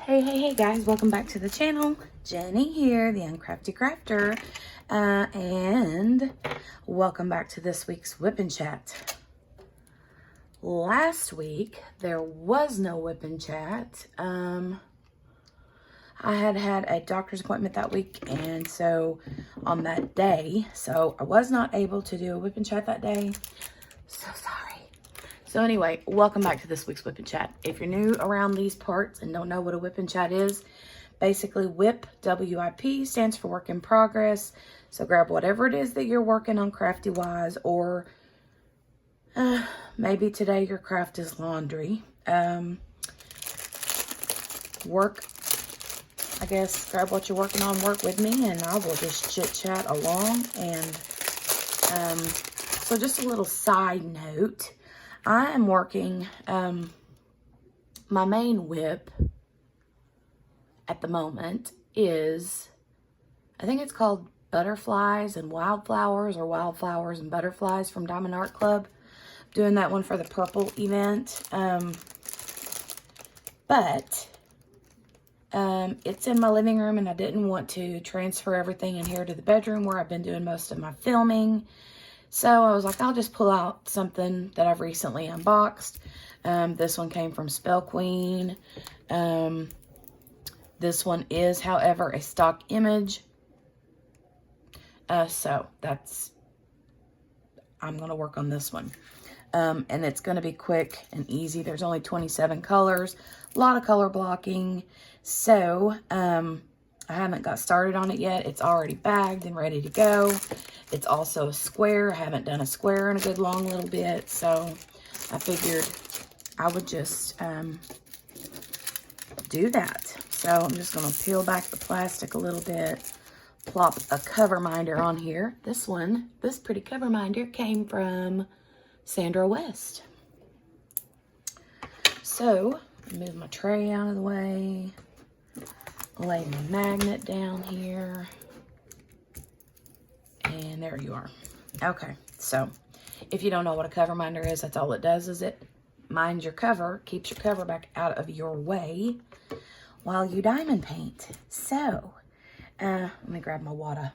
Hey guys, welcome back to the channel. Jenny here, the Uncrafty Crafter, and welcome back to this week's WIP and Chat. Last week there was no WIP and Chat. I had a doctor's appointment that week, and so on that day, so I was not able to do a WIP and Chat that day. So sorry. So anyway, welcome back to this week's WIP and Chat. If you're new around these parts and don't know what a WIP and Chat is, basically WIP, W-I-P, stands for work in progress. So grab whatever it is that you're working on crafty-wise, or maybe today your craft is laundry. Work, I guess, grab what you're working on, work with me, and I will just chit-chat along. And so just a little side note. I am working, my main WIP at the moment is, I think it's called Butterflies and Wildflowers, or Wildflowers and Butterflies from Diamond Art Club. Doing that one for the purple event. But it's in my living room, and I didn't want to transfer everything in here to the bedroom where I've been doing most of my filming. So I was like, I'll just pull out something that I've recently unboxed. This one came from Spell Queen. This one is, however, a stock image. So I'm going to work on this one. And it's going to be quick and easy. There's only 27 colors, a lot of color blocking. So, I haven't got started on it yet. It's already bagged and ready to go. It's also a square. I haven't done a square in a good long little bit, so I figured I would just do that. So I'm just going to peel back the plastic a little bit, plop a cover minder on here. This pretty cover minder came from Sandra West. So, move my tray out of the way. Lay my magnet down here. And there you are. Okay, so if you don't know what a cover minder is, that's all it does, is it minds your cover, keeps your cover back out of your way while you diamond paint. So, let me grab my water.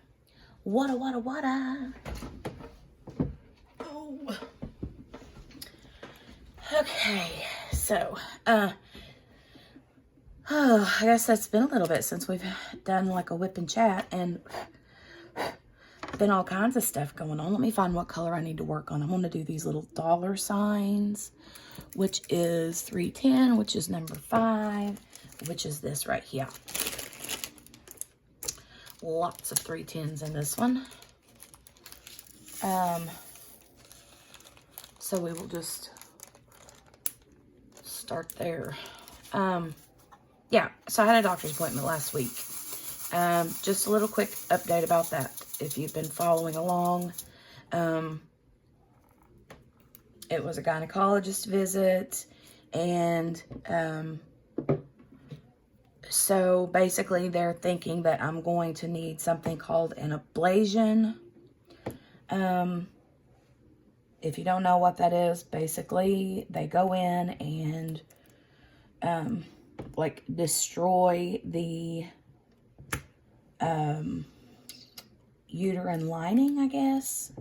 Water. Oh. Okay, so, I guess that's been a little bit since we've done like a WIP and Chat, and been all kinds of stuff going on. Let me find what color I need to work on. I'm going to do these little dollar signs, which is 310, which is number 5, which is this right here. Lots of 310s in this one. So we will just start there. Yeah, so I had a doctor's appointment last week. Just a little quick update about that, if you've been following along. It was a gynecologist visit, and so basically they're thinking that I'm going to need something called an ablation. If you don't know what that is, basically they go in and like destroy the uterine lining, I guess,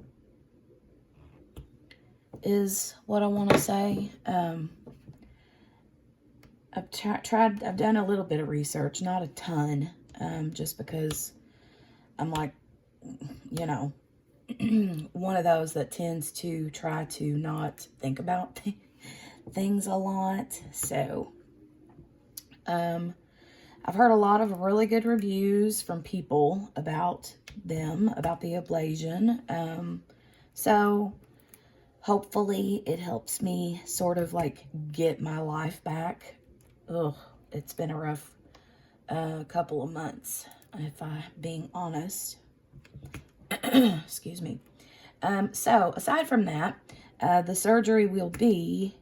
is what I want to say. I've done a little bit of research, not a ton, just because I'm like, you know, one of those that tends to try to not think about things a lot. So, I've heard a lot of really good reviews from people about the ablation. So hopefully it helps me sort of like get my life back. Ugh, it's been a rough couple of months, if I'm being honest. Excuse me. So aside from that, the surgery will be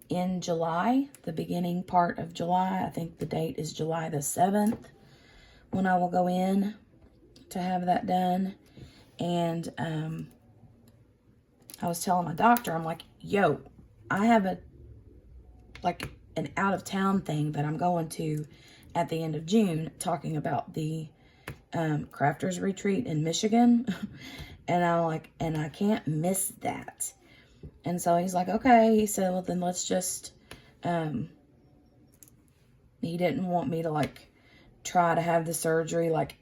in July, the beginning part of July. I think the date is July the 7th when I will go in to have that done. And I was telling my doctor, I'm like, yo, I have a like an out-of-town thing that I'm going to at the end of June, talking about the Crafters Retreat in Michigan. And I'm like, and I can't miss that. And so he's like, okay. He said, well, then let's just, he didn't want me to, like, try to have the surgery, like,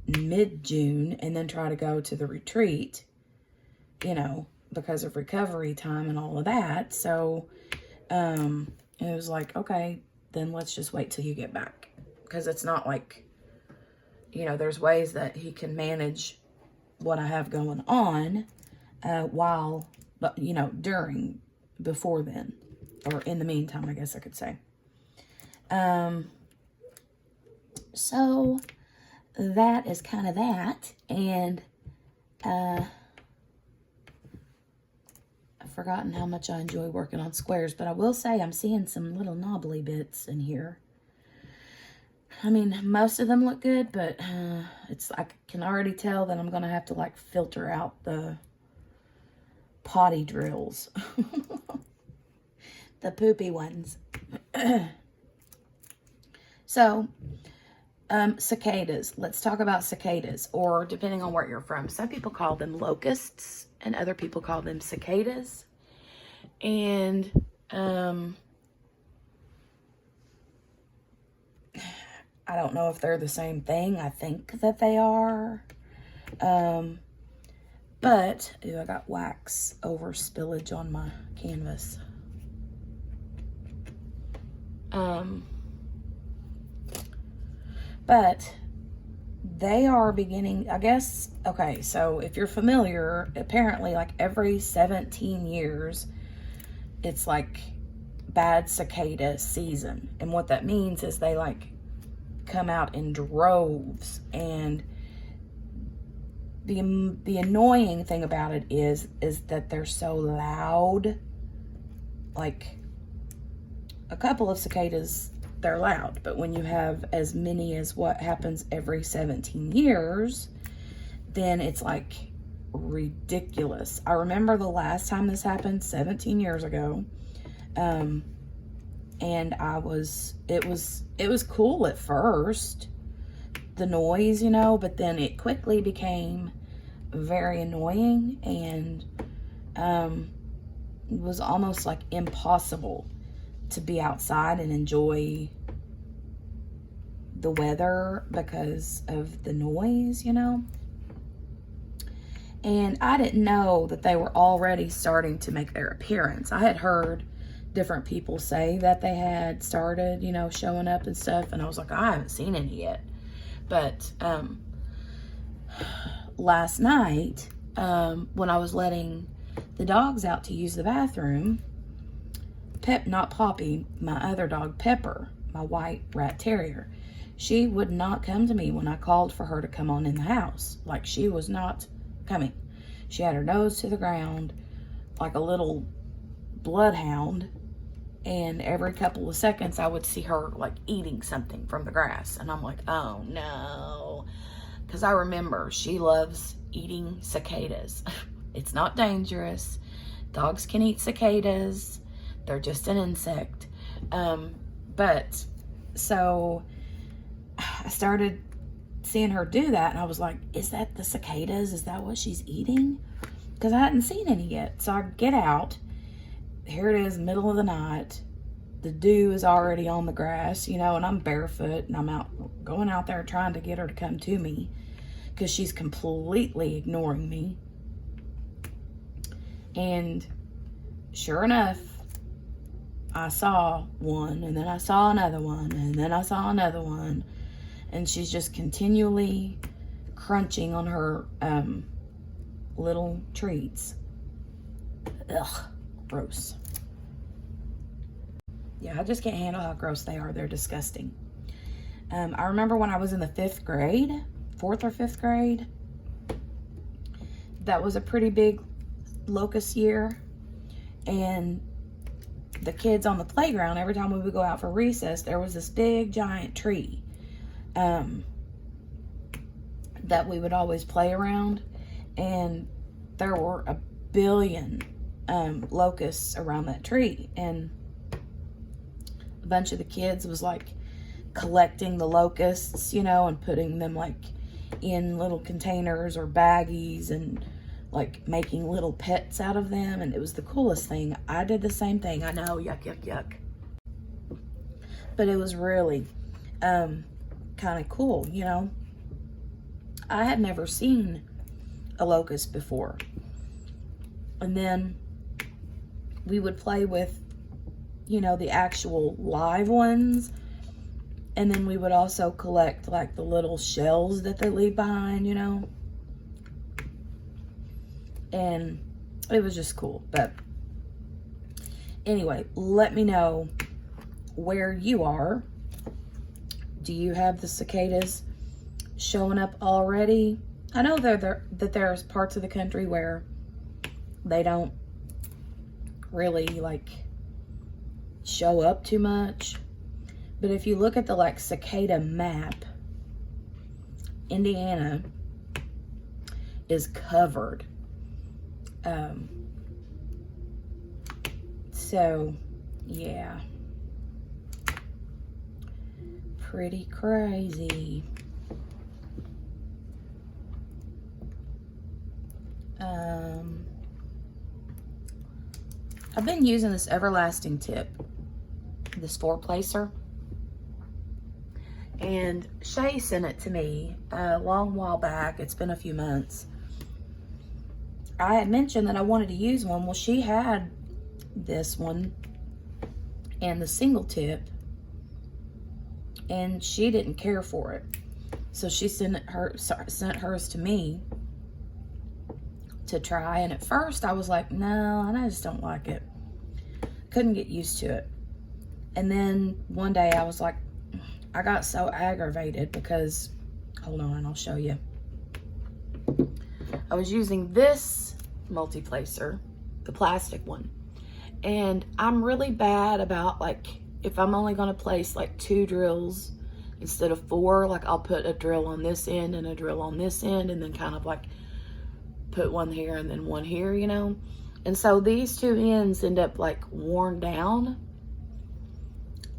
mid-June and then try to go to the retreat, you know, because of recovery time and all of that. So, it was like, okay, then let's just wait till you get back. Because it's not like, you know, there's ways that he can manage what I have going on while, you know, before then, or in the meantime, I guess I could say. So that is kind of that. And I've forgotten how much I enjoy working on squares, but I will say I'm seeing some little knobbly bits in here. I mean, most of them look good, but I can already tell that I'm going to have to, like, filter out the potty drills. The poopy ones. So, cicadas. Let's talk about cicadas, or depending on where you're from. Some people call them locusts, and other people call them cicadas. And, I don't know if they're the same thing. I think that they are. But, I got wax over spillage on my canvas. But they are beginning, I guess, okay, so if you're familiar, apparently, like, every 17 years, it's, like, bad cicada season. And what that means is they, like, come out in droves, and the annoying thing about it is that they're so loud. Like, a couple of cicadas, they're loud, but when you have as many as what happens every 17 years, then it's like ridiculous. I remember the last time this happened 17 years ago, and it was cool at first, the noise, you know, but then it quickly became very annoying, and it was almost like impossible to be outside and enjoy the weather because of the noise, you know. And I didn't know that they were already starting to make their appearance. I had heard different people say that they had started, you know, showing up and stuff, and I was like, I haven't seen any yet. But last night, when I was letting the dogs out to use the bathroom, not Poppy, my other dog, Pepper, my white rat terrier, she would not come to me when I called for her to come on in the house. Like, she was not coming. She had her nose to the ground like a little bloodhound, and every couple of seconds I would see her, like, eating something from the grass, and I'm like, oh no, because I remember she loves eating cicadas. It's not dangerous. Dogs can eat cicadas. They're just an insect. But so I started seeing her do that, and I was like, is that the cicadas? Is that what she's eating? Because I hadn't seen any yet. So I get out. Here it is, middle of the night. The dew is already on the grass, you know, and I'm barefoot, and I'm going out there trying to get her to come to me because she's completely ignoring me. And sure enough, I saw one, and then I saw another one, and then I saw another one, and she's just continually crunching on her little treats. Ugh, gross. Yeah, I just can't handle how gross they are. They're disgusting. I remember when I was in the 4th or 5th grade, that was a pretty big locust year, and the kids on the playground, every time we would go out for recess, there was this big giant tree that we would always play around, and there were a 1 billion locusts around that tree. And bunch of the kids was like collecting the locusts, you know, and putting them like in little containers or baggies and like making little pets out of them. And it was the coolest thing. I did the same thing. I know, yuck, yuck, yuck. But it was really kind of cool, you know. I had never seen a locust before. And then we would play with, you know, the actual live ones. And then we would also collect like the little shells that they leave behind, you know. And it was just cool. But anyway, let me know where you are. Do you have the cicadas showing up already? I know that there's parts of the country where they don't really like show up too much. But if you look at the like cicada map, Indiana is covered. So yeah, pretty crazy. I've been using this everlasting tip, this 4-placer, and Shay sent it to me a long while back. It's been a few months. I had mentioned that I wanted to use one. Well, she had this one and the single tip, and she didn't care for it. So she sent hers to me to try. And at first I was like, no, and I just don't like it. Couldn't get used to it. And then one day I was like, I got so aggravated because, hold on, I'll show you. I was using this multi-placer, the plastic one. And I'm really bad about like, if I'm only gonna place like 2 drills instead of 4, like I'll put a drill on this end and a drill on this end, and then kind of like put one here and then one here, you know? And so these 2 ends end up like worn down,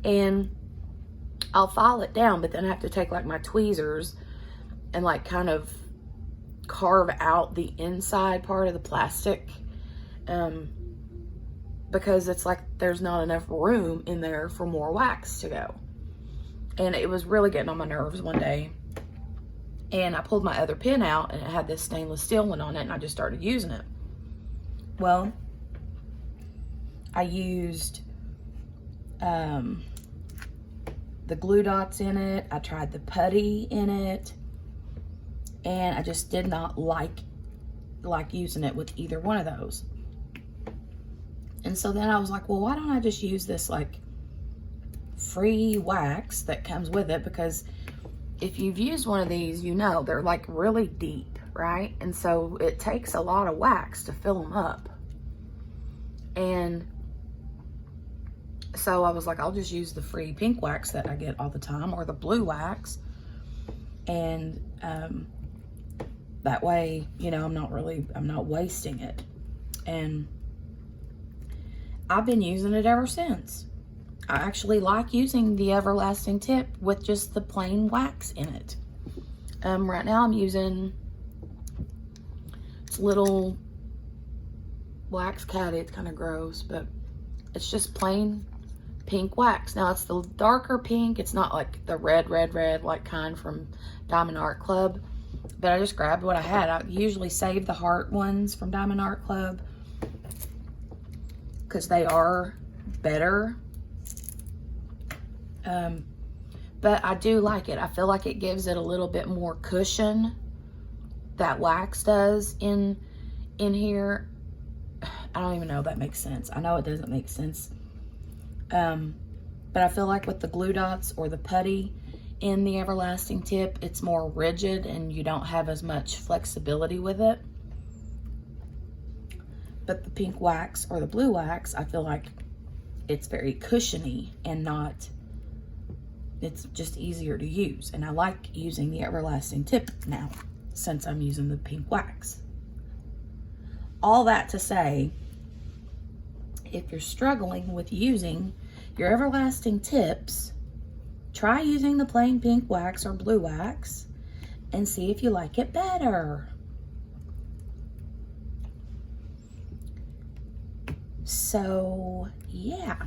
and I'll file it down, but then I have to take like my tweezers and like kind of carve out the inside part of the plastic, because it's like there's not enough room in there for more wax to go. And it was really getting on my nerves one day. And I pulled my other pin out, and it had this stainless steel one on it, and I just started using it. Well, I used the glue dots in it. I tried the putty in it, and I just did not like using it with either one of those. And so then I was like, well, why don't I just use this like free wax that comes with it? Because if you've used one of these, you know they're like really deep, right? And so it takes a lot of wax to fill them up. And so I was like, I'll just use the free pink wax that I get all the time, or the blue wax. And that way, you know, I'm not wasting it. And I've been using it ever since. I actually like using the everlasting tip with just the plain wax in it. Right now I'm using this little wax caddy. It's kind of gross, but it's just plain pink wax. Now it's the darker pink. It's not like the red like kind from Diamond Art Club, but I just grabbed what I had. I usually save the heart ones from Diamond Art Club because they are better. But I do like it. I feel like it gives it a little bit more cushion, that wax does in here. I don't even know if that makes sense. I know it doesn't make sense. But I feel like with the glue dots or the putty in the everlasting tip, it's more rigid and you don't have as much flexibility with it. But the pink wax or the blue wax, I feel like it's very cushiony and not, it's just easier to use. And I like using the everlasting tip now since I'm using the pink wax. All that to say, if you're struggling with using your everlasting tips, try using the plain pink wax or blue wax and see if you like it better. So, yeah.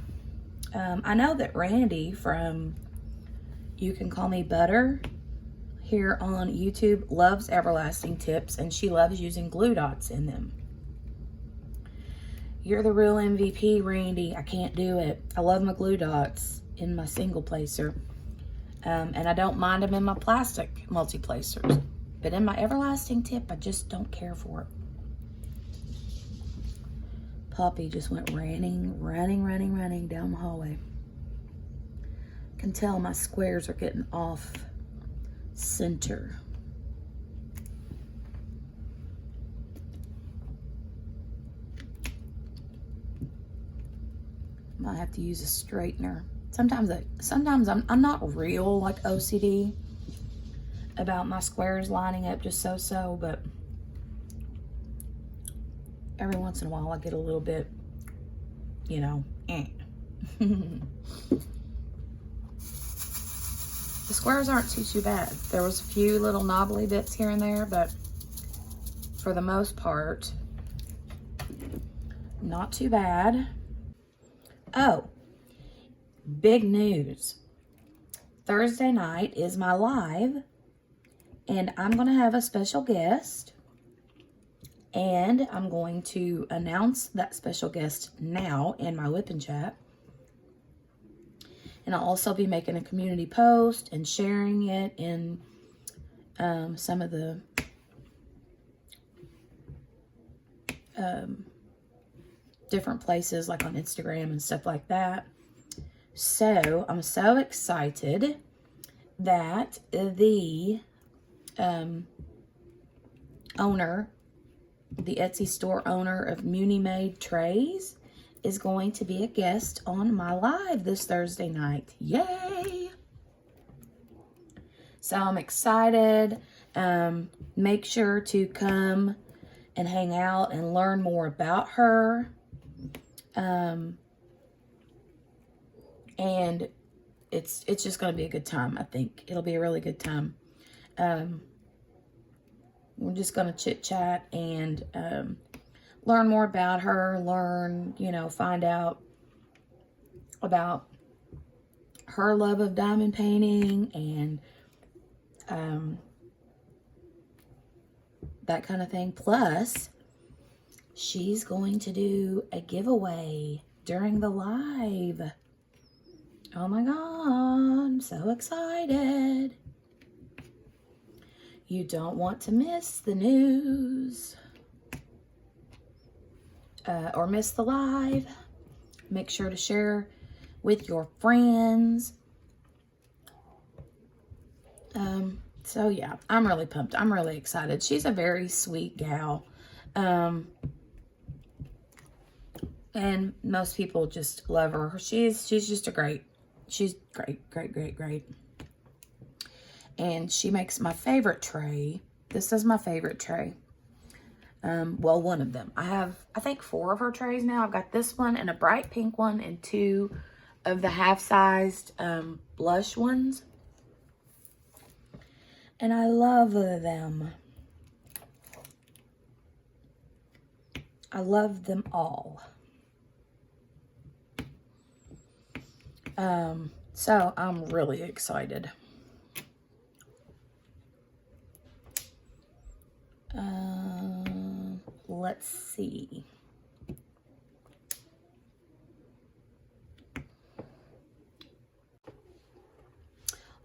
I know that Randy from You Can Call Me Butter here on YouTube loves everlasting tips, and she loves using glue dots in them. You're the real MVP, Randy. I can't do it. I love my glue dots in my single placer. And I don't mind them in my plastic multi-placers. But in my everlasting tip, I just don't care for it. Poppy just went running down the hallway. I can tell my squares are getting off center. Might have to use a straightener. Sometimes I'm not real like OCD about my squares lining up just so, but every once in a while I get a little bit, you know, The squares aren't too bad. There was a few little knobbly bits here and there, but for the most part, not too bad. Oh, big news. Thursday night is my live, and I'm going to have a special guest, and I'm going to announce that special guest now in my WIP and Chat. And I'll also be making a community post and sharing it in some of the different places, like on Instagram and stuff like that. So I'm so excited that the owner, the Etsy store owner of Muni Made Trays, is going to be a guest on my live this Thursday night. Yay! So I'm excited. Make sure to come and hang out and learn more about her. And it's just going to be a good time. I think it'll be a really good time. We're just going to chit chat and learn more about her, find out about her love of diamond painting and that kind of thing. Plus, she's going to do a giveaway during the live. Oh my God, I'm so excited. You don't want to miss the news. Or miss the live. Make sure to share with your friends. So yeah, I'm really pumped. I'm really excited. She's a very sweet gal. And most people just love her. She's just she's great. And she makes my favorite tray. This is my favorite tray. Well, one of them. I have, I think, 4 of her trays now. I've got this one and a bright pink one and 2 of the half-sized blush ones. And I love them. I love them all. So I'm really excited. Let's see.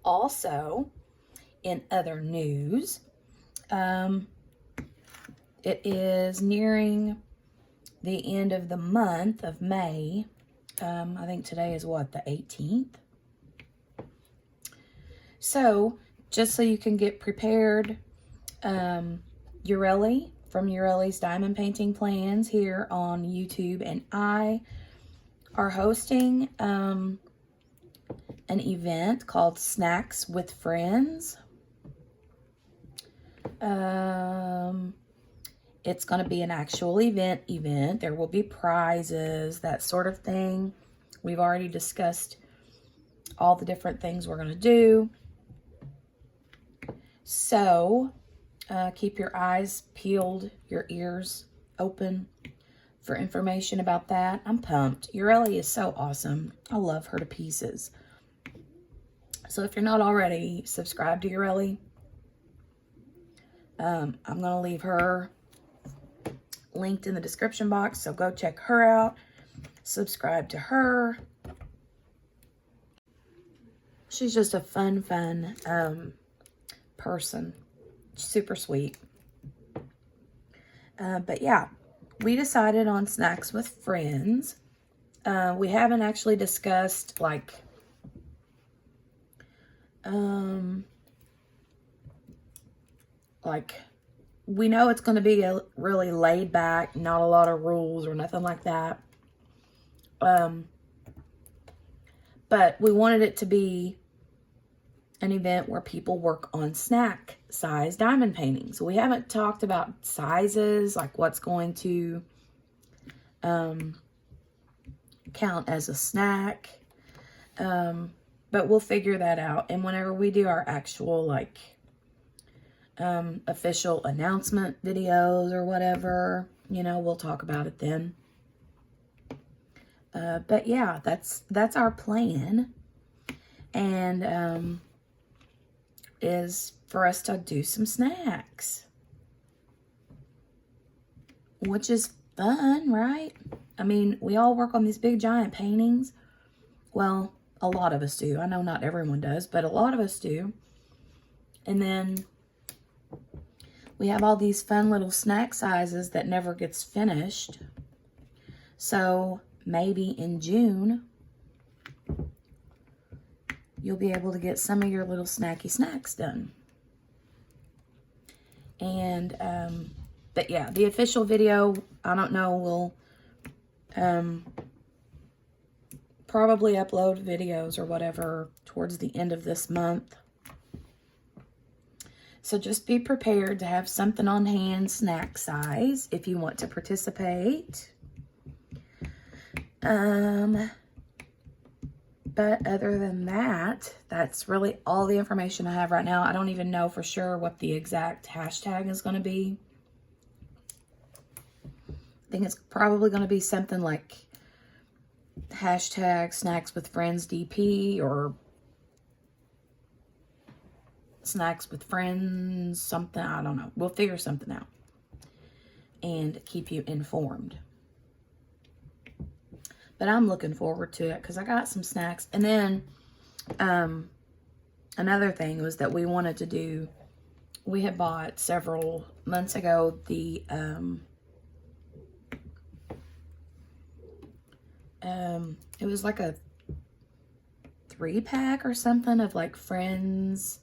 Also, in other news, it is nearing the end of the month of May. I think today is what, the 18th? So, just so you can get prepared, Ureli from Ureli's Diamond Painting Plans here on YouTube and I are hosting an event called Snacks with Friends. It's going to be an actual event. There will be prizes, that sort of thing. We've already discussed all the different things we're going to do. So keep your eyes peeled, your ears open for information about that. I'm pumped. Ureli is so awesome. I love her to pieces. So if you're not already subscribed to Ureli, I'm going to leave her linked in the description box. So go check her out. Subscribe to her. She's just a fun person. Super sweet. But yeah, we decided on snacks with friends. We haven't actually discussed like we know it's going to be a really laid back, not a lot of rules or nothing like that. But we wanted it to be an event where people work on snack size diamond paintings. We haven't talked about sizes, like what's going to count as a snack. But we'll figure that out. And whenever we do our actual like official announcement videos or whatever, you know, we'll talk about it then. But yeah, that's our plan. And is for us to do some snacks, which is fun, right? I mean, we all work on these big giant paintings. Well, a lot of us do. I know not everyone does, but a lot of us do. And then we have all these fun little snack sizes that never gets finished. So maybe in June, you'll be able to get some of your little snacky snacks done. And, but yeah, the official video, I don't know, we'll probably upload videos or whatever towards the end of this month. So just be prepared to have something on hand snack size if you want to participate. But other than that, that's really all the information I have right now. I don't even know for sure what the exact hashtag is going to be. I think it's probably going to be something like hashtag snacks with friends DP or snacks with friends, something. I don't know. We'll figure something out and keep you informed. But I'm looking forward to it because I got some snacks. And then another thing was that we wanted to do, we had bought several months ago the it was like a 3-pack or something of like Friends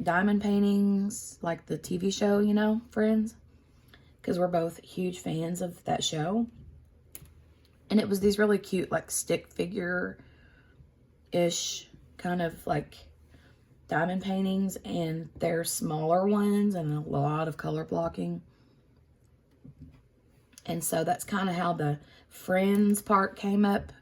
diamond paintings, like the TV show, you know, Friends, because we're both huge fans of that show. And it was these really cute, like, stick figure-ish kind of, like, diamond paintings. And they're smaller ones and a lot of color blocking. And so that's kind of how the Friends part came up.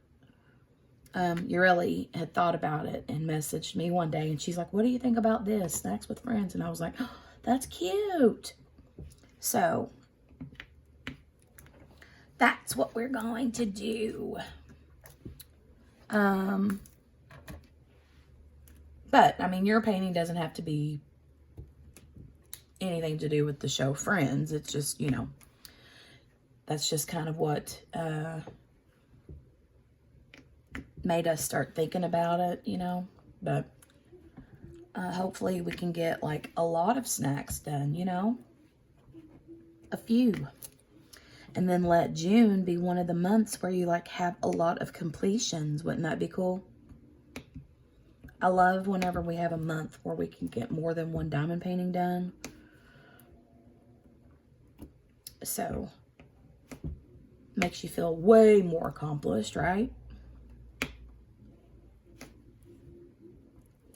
Ureli had thought about it and messaged me one day. And she's like, what do you think about this? Snacks with Friends. And I was like, oh, that's cute. So that's what we're going to do. But, I mean, your painting doesn't have to be anything to do with the show Friends. It's just, you know, that's just kind of what made us start thinking about it, you know. But hopefully we can get, like, a lot of snacks done, you know. A few. And then let June be one of the months where you like have a lot of completions. Wouldn't that be cool? I love whenever we have a month where we can get more than one diamond painting done. So, makes you feel way more accomplished, right?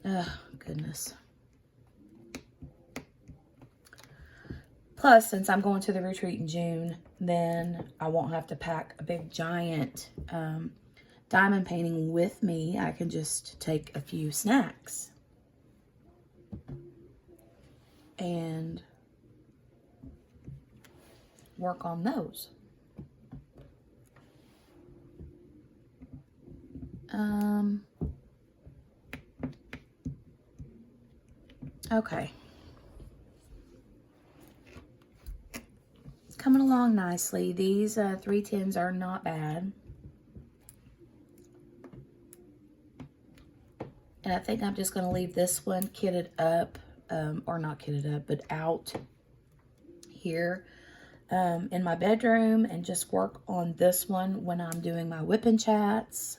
Oh, goodness. Plus, since I'm going to the retreat in June, then I won't have to pack a big giant diamond painting with me, I can just take a few snacks and work on those. Okay. It's coming along nicely. These 310s are not bad. And I think I'm just going to leave this one kitted up, or not kitted up, but out here in my bedroom, and just work on this one when I'm doing my WIP and Chats.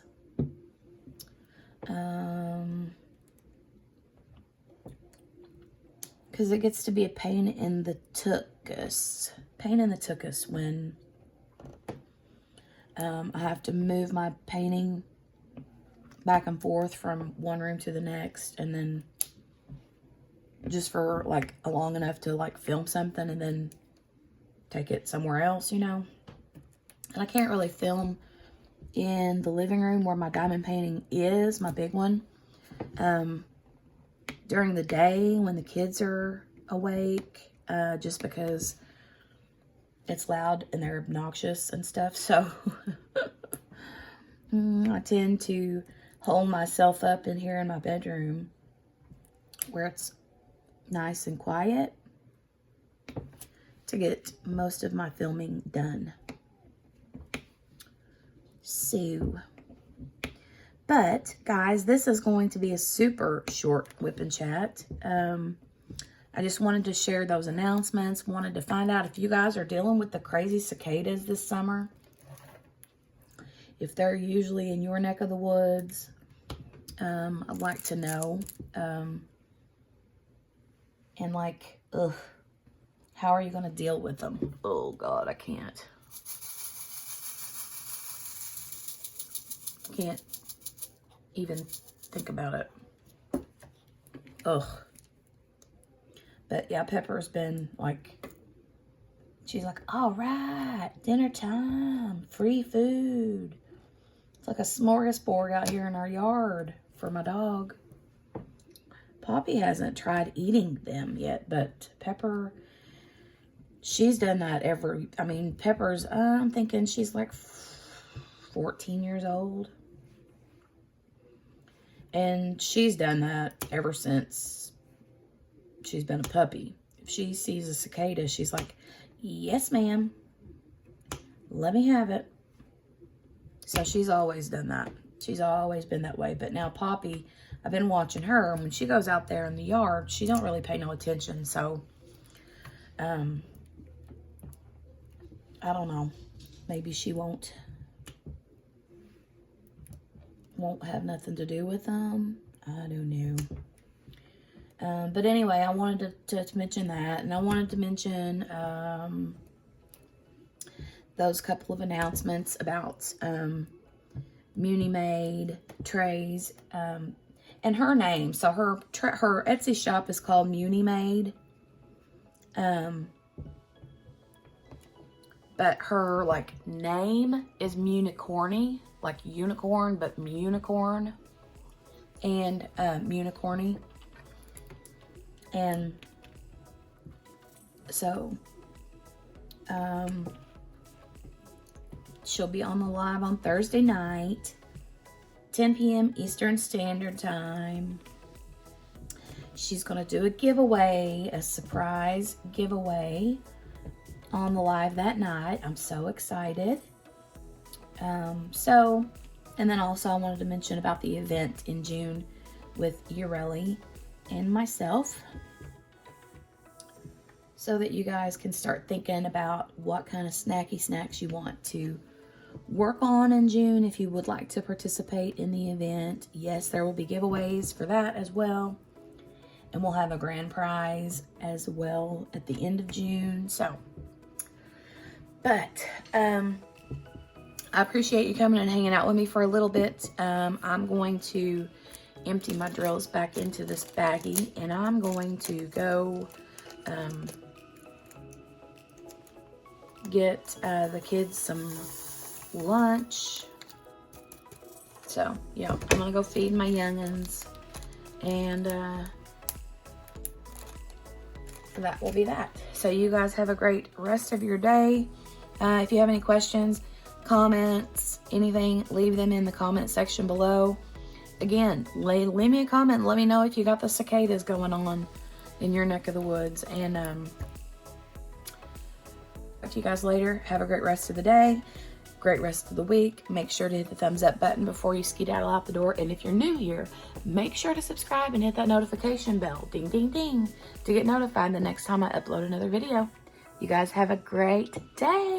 Because it gets to be a pain in the tuchus. When I have to move my painting back and forth from one room to the next, and then just for like long enough to like film something and then take it somewhere else, you know. And I can't really film in the living room where my diamond painting is, my big one, during the day when the kids are awake, just because it's loud and they're obnoxious and stuff. So I tend to hold myself up in here in my bedroom where it's nice and quiet to get most of my filming done. So, but guys, this is going to be a super short WIP and Chat. I just wanted to share those announcements. Wanted to find out if you guys are dealing with the crazy cicadas this summer. If they're usually in your neck of the woods, I'd like to know. And like, how are you going to deal with them? Oh God, I can't even think about it. Ugh. But yeah, Pepper's been like, she's like, all right, dinner time, free food. It's like a smorgasbord out here in our yard for my dog. Poppy hasn't tried eating them yet, but Pepper, she's done that Pepper's, I'm thinking she's like 14 years old. And she's done that ever since she's been a puppy. If she sees a cicada, she's like, yes, ma'am. Let me have it. So she's always done that. She's always been that way. But now Poppy, I've been watching her. When she goes out there in the yard, she don't really pay no attention. So, I don't know. Maybe she won't have nothing to do with them. I don't know. But anyway, I wanted to mention that. And I wanted to mention those couple of announcements about Muni Made trays and her name. So her Etsy shop is called Muni Made. But her like name is Municorny, like unicorn, but Municorn and Municorny. And so she'll be on the live on Thursday night, 10 p.m. Eastern Standard Time. She's going to do a giveaway, a surprise giveaway on the live that night. I'm so excited. And then also I wanted to mention about the event in June with Urelli and myself, so that you guys can start thinking about what kind of snacky snacks you want to work on in June if you would like to participate in the event. Yes, there will be giveaways for that as well. And we'll have a grand prize as well at the end of June. So, but I appreciate you coming and hanging out with me for a little bit. I'm going to empty my drills back into this baggie, and I'm going to go get the kids some lunch So, yeah, I'm going to go feed my youngins. And that will be that. So you guys have a great rest of your day. If you have any questions, comments, anything, leave them in the comment section below. Again, leave me a comment and let me know if you got the cicadas going on in your neck of the woods. And talk to you guys later. Have a great rest of the day. Great rest of the week. Make sure to hit the thumbs up button before you skedaddle out the door. And if you're new here, make sure to subscribe and hit that notification bell, ding, ding, ding, to get notified the next time I upload another video. You guys have a great day.